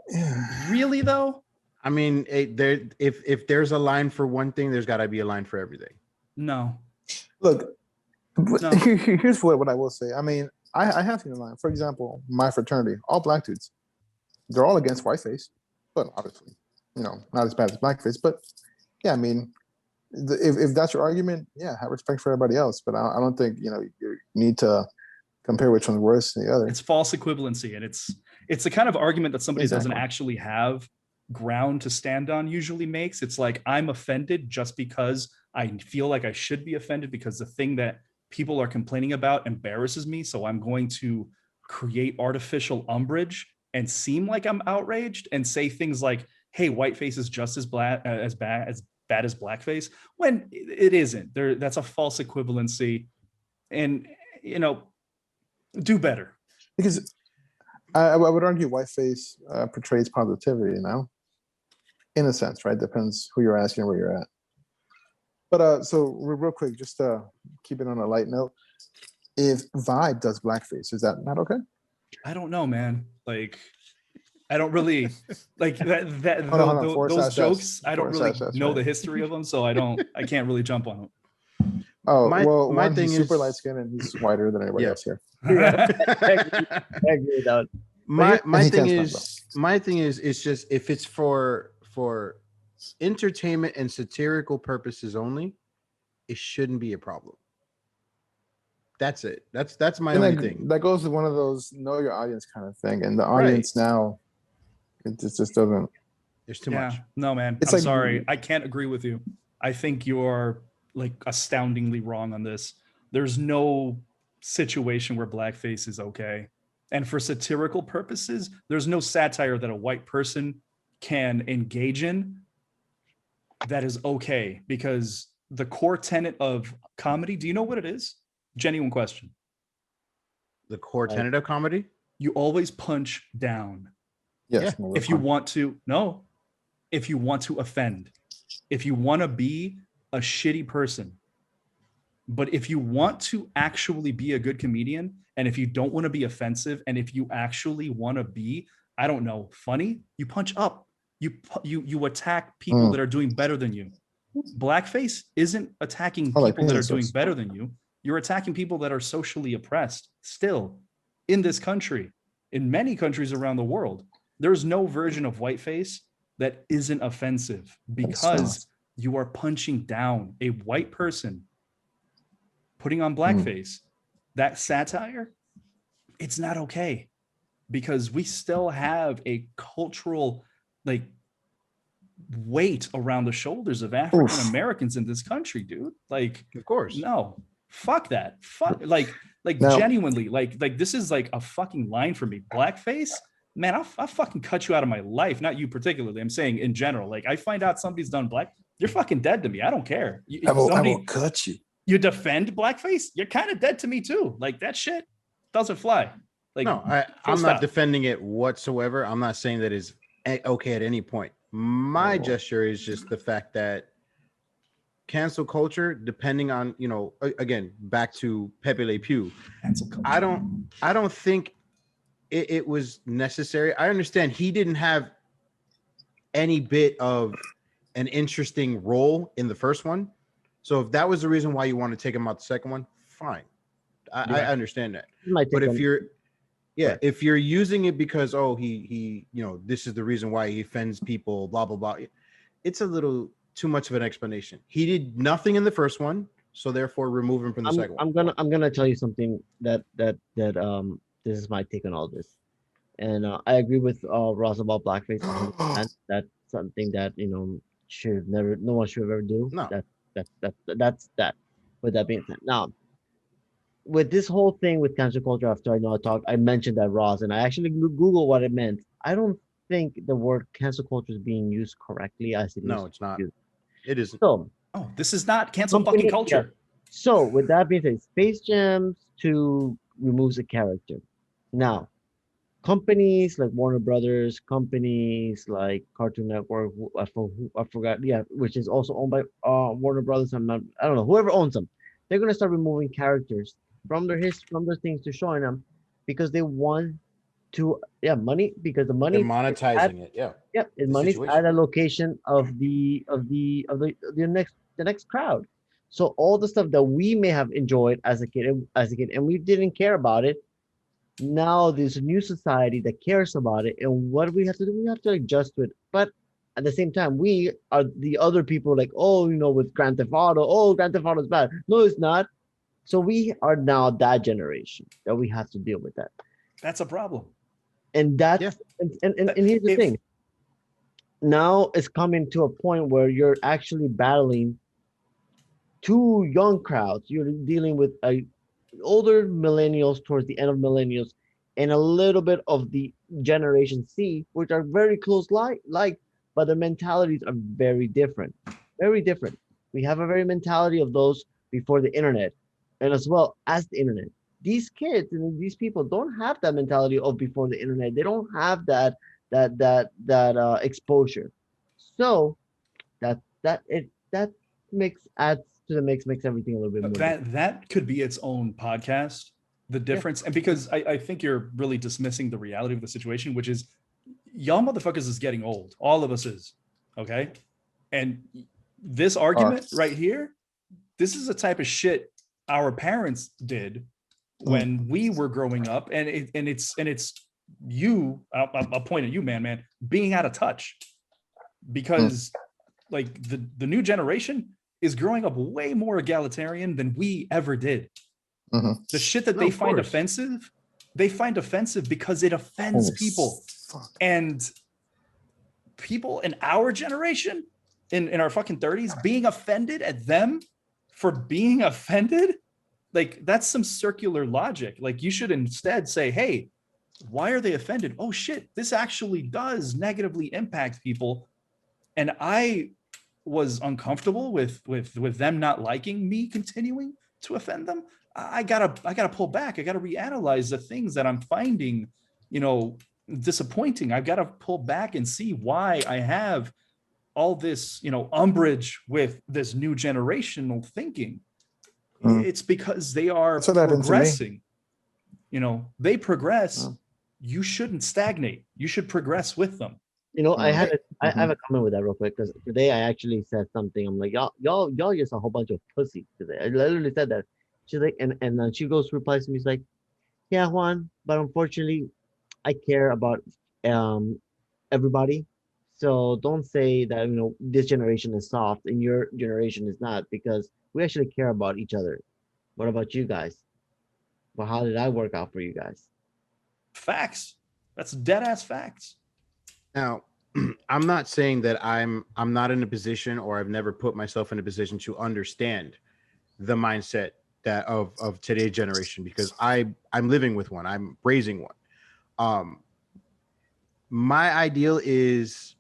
Yeah. Really though. I mean, if there's a line for one thing, there's got to be a line for everything. No. Look, No. here's what I will say. I mean, I have seen a line. For example, my fraternity, all black dudes, they're all against whiteface, but obviously, not as bad as blackface. But yeah, I mean, if that's your argument, yeah, have respect for everybody else. But I don't think you need to compare which one's worse than the other. It's false equivalency, and it's the kind of argument that somebody doesn't Exactly. actually have ground to stand on usually makes. It's like, I'm offended just because I feel like I should be offended because the thing that people are complaining about embarrasses me, so I'm going to create artificial umbrage and seem like I'm outraged and say things like, hey, whiteface is just as bad as blackface, when it isn't. That's a false equivalency, and do better. Because I would argue whiteface portrays positivity, in a sense, right? Depends who you're asking and where you're at. But so real quick, just keep it on a light note. If Vibe does blackface, is that not okay? I don't know, man. Like, I don't really like that Hold on, hold on. those jokes. I don't really know right. the history of them, so I can't really jump on Oh, My- well, my one, thing he's super is- light skinned and he's whiter than everybody Yeah. else here. them. I agree with that. my And he thing can't is it's just if it's for entertainment and satirical purposes only, it shouldn't be a problem. That's it. That's my And only that, thing. that goes to one of those know your audience kind of thing. And the Right. audience now, it just doesn't. There's too Yeah, much. no, man. It's I'm like- sorry. I can't agree with you. I think you're like astoundingly wrong on this. There's no situation where blackface is okay. And for satirical purposes, there's no satire that a white person can engage in that is okay, because the core tenet of comedy, do you know what it is? Genuine question. The core tenet of comedy. You always punch down. Yes. Yeah. no, If you want to, no, if you want to offend, if you want to be a shitty person, but if you want to actually be a good comedian, and if you don't want to be offensive, and if you actually want to be, I don't know, funny, you punch up. You attack people that are doing better than you. Blackface isn't attacking I like people that are doing penises. better than you. You're attacking people that are socially oppressed still in this country, in many countries around the world. There's no version of whiteface that isn't offensive because you are punching down a white person, putting on blackface. That satire, it's not okay, because we still have a cultural like weight around the shoulders of African Americans in this country, dude. Like, Of course. no, fuck that. Fuck, like Now- genuinely, like this is like a fucking line for me. Blackface, man, I'll fucking cut you out of my life. Not you particularly. I'm saying in general. Like, I find out somebody's done black, you're fucking dead to me. I don't care. I will Somebody, cut you. you defend blackface, you're kind of dead to me too. Like, that shit doesn't fly. Like, No, I'm full not stop. defending it whatsoever. I'm not saying that is okay at any point. My gesture is just the fact that cancel culture, depending on, again, back to Pepe Le Pew, Cancel culture. I don't think it was necessary. I understand he didn't have any bit of an interesting role in the first one. So if that was the reason why you want to take him out the second one, fine. I understand that. But if if you're using it because he this is the reason why he offends people, blah blah blah, it's a little too much of an explanation. He did nothing in the first one, so therefore remove him from the second one. I'm gonna tell you something that this is my take on all this, and I agree with Ross about blackface. 100%. That's something that no one should ever do. No. That's that. With that being said, now with this whole thing with cancel culture, after I mentioned that Ross, and I actually Googled what it meant. I don't think the word cancel culture is being used correctly as it is. No, it's not. used. It isn't. So, Oh, this is not cancel Company- fucking culture. so with that being said, Space Jam to removes a character. Now, companies like Warner Brothers, companies like Cartoon Network, I forgot, which is also owned by Warner Brothers. I don't know, whoever owns them, they're gonna start removing characters from their history, from their things to showing them, because they want to money, because the money They're monetizing it. Yeah. Yep, and the money's situation. at a location of the next crowd. So all the stuff that we may have enjoyed as a kid, and we didn't care about it. Now there's a new society that cares about it, and what do we have to do? We have to adjust to it. But at the same time, we are the other people, like, with Grand Theft Auto, Grand Theft Auto is bad. No, it's not. So we are now that generation that we have to deal with that. That's a problem. And that's Yeah. and here's the thing. Now it's coming to a point where you're actually battling two young crowds. You're dealing with older millennials towards the end of millennials, and a little bit of the Generation C, which are very close like, but the mentalities are very different. Very different. We have a very mentality of those before the internet, and as well as the internet. These kids and these people don't have that mentality of before the internet. They don't have that exposure. So that adds to the mix, makes everything a little bit more. That could be its own podcast. The difference, and because I think you're really dismissing the reality of the situation, which is y'all motherfuckers is getting old. All of us is. Okay. And this argument right here, this is the type of shit our parents did when we were growing up. And it's you, I'll point at you, man, being out of touch. Because like the new generation is growing up way more egalitarian than we ever did. The shit that they find offensive, because it offends people. And people in our generation, in our fucking 30s, being offended at them for being offended, like that's some circular logic. Like you should instead say, hey, why are they offended? Oh shit, this actually does negatively impact people. And I was uncomfortable with them not liking me continuing to offend them. I gotta pull back. I gotta reanalyze the things that I'm finding, disappointing. I've got to pull back and see why I have all this, umbrage with this new generational thinking. It's because they are progressing. They progress. You shouldn't stagnate. You should progress with them. I have a comment with that real quick, because today I actually said something. I'm like, y'all just a whole bunch of pussy today. I literally said that. She's like, and then she replies to me, she's like, yeah, Juan, but unfortunately, I care about everybody. So don't say that this generation is soft and your generation is not, because we actually care about each other. What about you guys? Well, how did I work out for you guys? Facts. That's dead ass facts. Now, I'm not saying that I'm not in a position, or I've never put myself in a position to understand the mindset that of today's generation, because I'm living with one. I'm raising one. My ideal is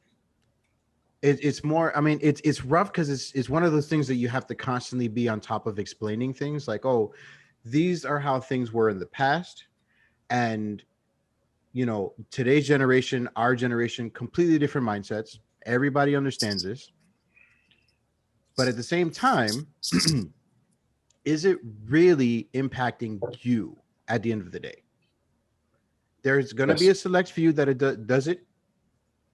it's more, I mean, it's rough because it's one of those things that you have to constantly be on top of, explaining things like, oh, these are how things were in the past. And today's generation, our generation, completely different mindsets. Everybody understands this. But at the same time, is it really impacting you at the end of the day? There's going to be a select few that it does it,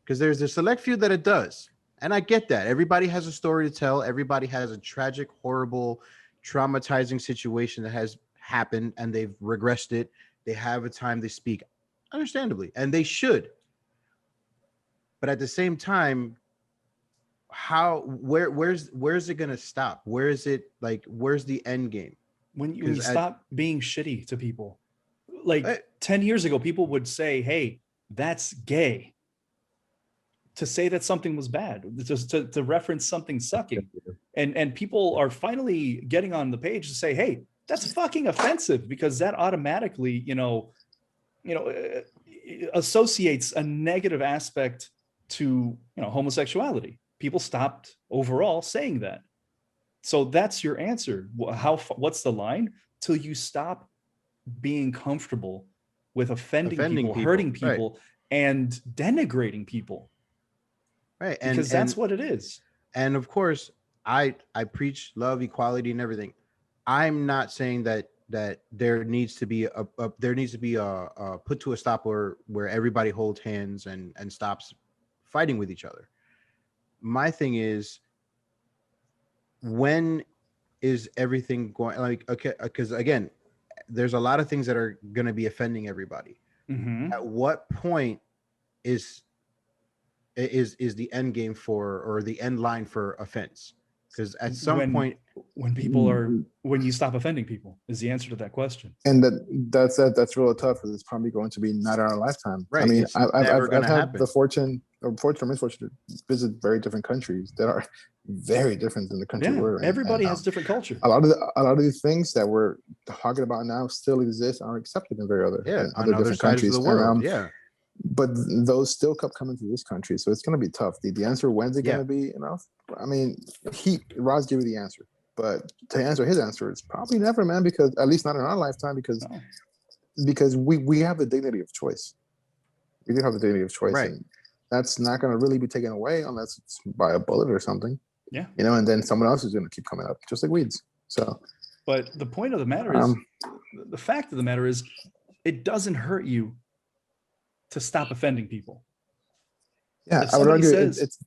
because there's a select few that it does. And I get that. Everybody has a story to tell. Everybody has a tragic, horrible, traumatizing situation that has happened, and they've regressed it. They have a time they speak, understandably, and they should. But at the same time, where's it gonna stop? Where's the end game? When you stop being shitty to people. Like 10 years ago, people would say, hey, that's gay. To say that something was bad, just to reference something sucking. And people are finally getting on the page to say, hey, that's fucking offensive, because that automatically, associates a negative aspect to homosexuality. People stopped overall saying that. So that's your answer. What's the line? Till you stop being comfortable with offending people, hurting people, and denigrating people. Right. Because that's what it is. And of course, I preach love, equality, and everything. I'm not saying that there needs to be a put to a stop where everybody holds hands and stops fighting with each other. My thing is, when is everything going, like, okay, because again, there's a lot of things that are going to be offending everybody. At what point is the end game or the end line for offense? Because at some point, when you stop offending people is the answer to that question. And that's really tough, because it's probably going to be not in our lifetime. Right. I mean, I've had the fortune or misfortune to visit very different countries that are very different than the country we're in. Everybody has different culture. A lot of these things that we're talking about now still exist and are accepted in other different countries. Of the world. But those still kept coming to this country, so it's going to be tough. The answer, when's it going to be? I mean, Roz gave you the answer, but to answer his answer, it's probably never, man. Because at least not in our lifetime, because we have the dignity of choice. We do have the dignity of choice, and that's not going to really be taken away unless it's by a bullet or something. Yeah, and then someone else is going to keep coming up, just like weeds. So, but the point of the matter is, the fact of the matter is, it doesn't hurt you to stop offending people. Yeah, If I would somebody argue says, it's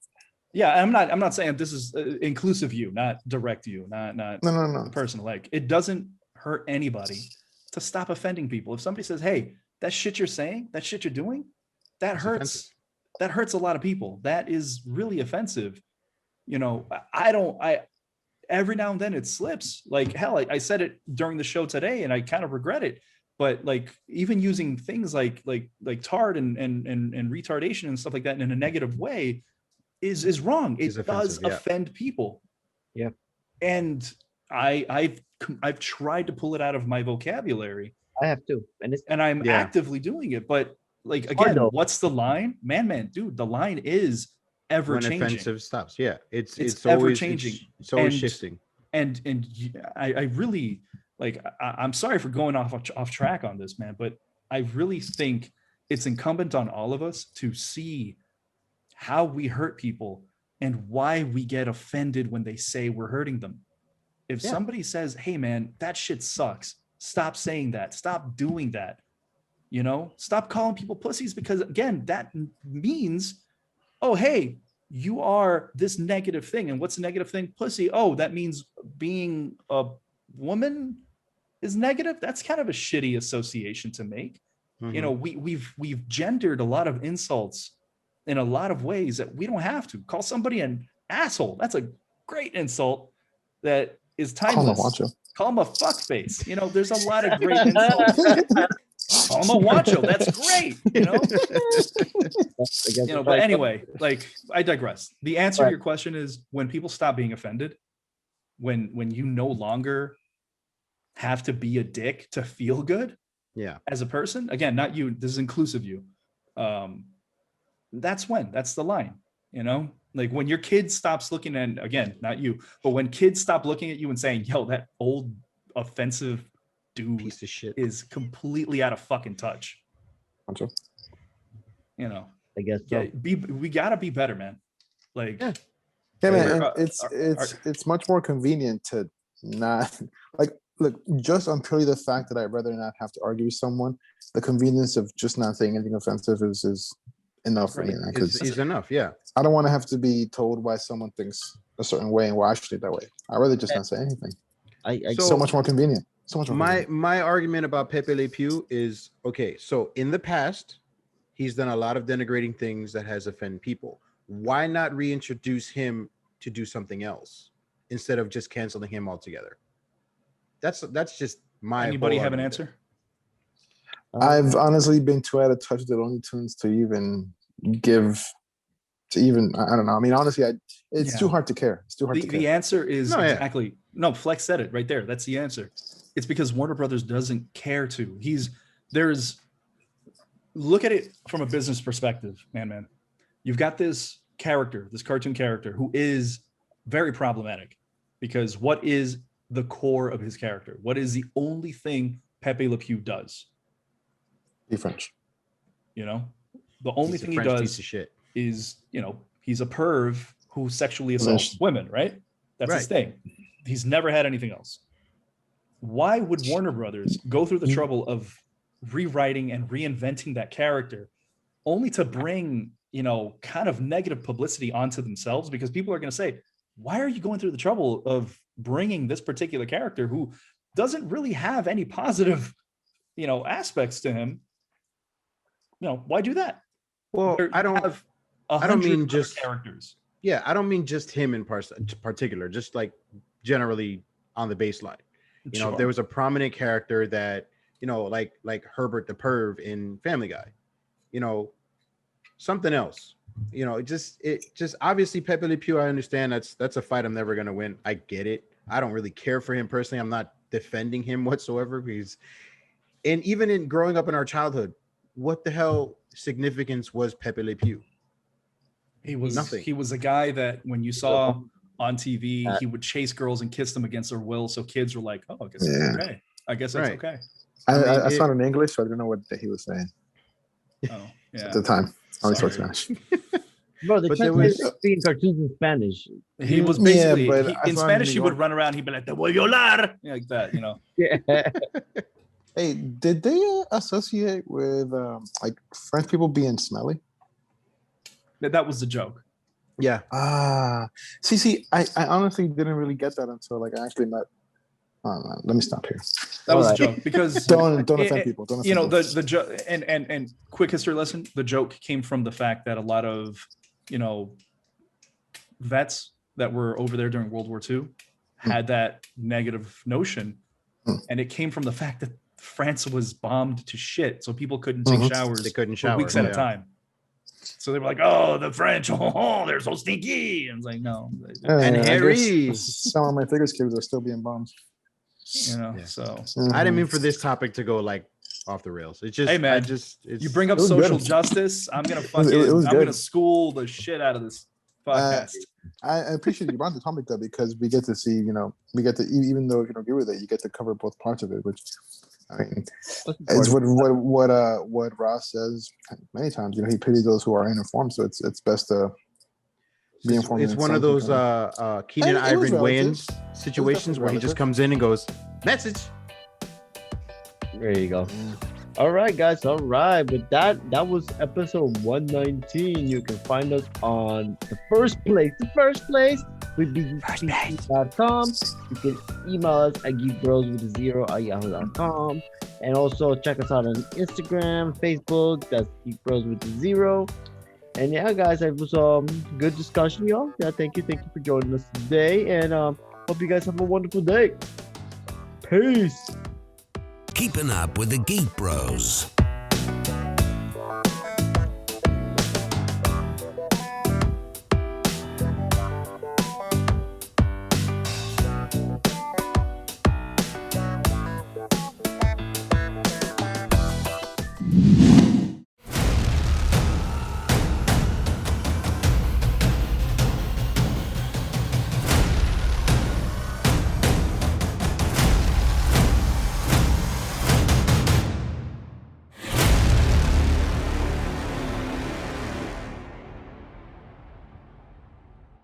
yeah, I'm not saying this is inclusive you, not direct you, not no. personal. Like, it doesn't hurt anybody to stop offending people. If somebody says, hey, that shit you're saying, that shit you're doing, that It's hurts. offensive. That hurts a lot of people. That is really offensive. You know, I every now and then it slips. Like, hell, I said it during the show today and I kind of regret it. But like, even using things like tard and retardation and stuff like that in a negative way is wrong. Is It does offensive, yeah. offend people. Yeah. And I've tried to pull it out of my vocabulary, I have to, and I'm Yeah. actively doing it. But like, hard again, though. what's the line? Man, dude, the line is ever When changing. offensive stops. Yeah. It's ever always changing. It's always And- shifting. And I really, like, I'm sorry for going off track on this, man, but I really think it's incumbent on all of us to see how we hurt people and why we get offended when they say we're hurting them. If Yeah. somebody says, hey man, that shit sucks, stop saying that, stop doing that, you know, stop calling people pussies, because again, that means, oh, hey, you are this negative thing. And what's a negative thing? Pussy. Oh, that means being a woman is negative. That's kind of a shitty association to make. You know, we've gendered a lot of insults in a lot of ways that we don't have to. Call somebody an asshole. That's a great insult that is timeless. Call him a fuckface. You know, there's a lot of great insults. Call him a wancho. That's great. You know, but anyway, like, I digress. The answer to your question is, when people stop being offended, when you no longer have to be a dick to feel good. Yeah. As a person, again, not you, this is inclusive you. That's the line, you know, like when your kid stops looking at, again, not you, but when kids stop looking at you and saying, yo, that old offensive dude Piece of shit is completely out of fucking touch. You know, I guess so. yeah, we gotta be better, man. Like, yeah, man, and it's much more convenient to not, like, look, just on purely the fact that I'd rather not have to argue with someone, the convenience of just not saying anything offensive is enough for me. Is enough, yeah. I don't want to have to be told why someone thinks a certain way and why I should think that way. I'd rather just not say anything. So much more convenient. So much more convenient. My argument about Pepe Le Pew is, okay, so in the past, he's done a lot of denigrating things that has offended people. Why not reintroduce him to do something else instead of just canceling him altogether? That's just my. Anybody have an answer? I've honestly been too out of touch with the Looney Tunes to even give. I don't know. I mean, honestly, it's too hard to care. It's too hard to care. The answer is exactly. No, Flex said it right there. That's the answer. It's because Warner Brothers doesn't care to. Look at it from a business perspective, man. You've got this character, this cartoon character, who is very problematic, because what is the core of his character? What is the only thing Pepe Le Pew does? Be French. You know, the only thing he does is, you know, he's a perv who sexually assaults women, right? That's his thing. He's never had anything else. Why would Warner Brothers go through the trouble of rewriting and reinventing that character only to bring, you know, kind of negative publicity onto themselves? Because people are going to say, why are you going through the trouble of bringing this particular character who doesn't really have any positive, you know, aspects to him? You know, why do that? Well, I don't mean just characters. Yeah, I don't mean just him in particular, just like generally on the baseline. You know, if there was a prominent character that, you know, like Herbert the Perv in Family Guy, you know, something else. You know, it just obviously Pepe Le Pew, I understand that's a fight I'm never gonna win. I get it. I don't really care for him personally. I'm not defending him whatsoever, because, and even in growing up in our childhood, what the hell significance was Pepe Le Pew? He was nothing. He was a guy that when you saw on TV, he would chase girls and kiss them against their will. So kids were like, "Oh, I guess it's okay. I guess it's okay." I saw it in English, so I don't know what he was saying. Oh, yeah. At the time, I only spoke Spanish. Bro, the being cartoons in Spanish. He was basically in Spanish. He would run around. He'd be like, "Te voy a violar," like that, you know. Yeah. Hey, did they associate with like French people being smelly? That was the joke. Yeah. See, I honestly didn't really get that until like I actually met. Oh, man, let me stop here. That was a joke because don't offend people. Don't offend you know people. the joke and quick history lesson. The joke came from the fact that a lot of vets that were over there during World War II had that negative notion, and it came from the fact that France was bombed to shit, so people couldn't take showers. They couldn't for shower weeks at a time. So they were like, "Oh, the French, they're so stinky." And it's like, no. And I Harry. guess some of my figure skaters are still being bombed. So I didn't mean for this topic to go like off the rails. It's just, hey man, you bring up social justice, I'm gonna I'm gonna school the shit out of this podcast. I appreciate you brought the topic though, because we get to see, we get to, even though you don't agree with it, you get to cover both parts of it, which I mean, it's what Ross says many times. He pities those who are uninformed, so it's best to be informed. It's one of those Keenan Ivory Wayans situations where he just comes in and goes, "Message." There you go. All right, guys. All right. With that was episode 119. You can find us on the first place with BGC.com. You can email us at geekbros@yahoo.com. And also check us out on Instagram, Facebook. That's geekbros with the 0. And yeah, guys, it was good discussion, y'all. Yeah, thank you for joining us today. And hope you guys have a wonderful day. Peace. Keeping up with the Geek Bros.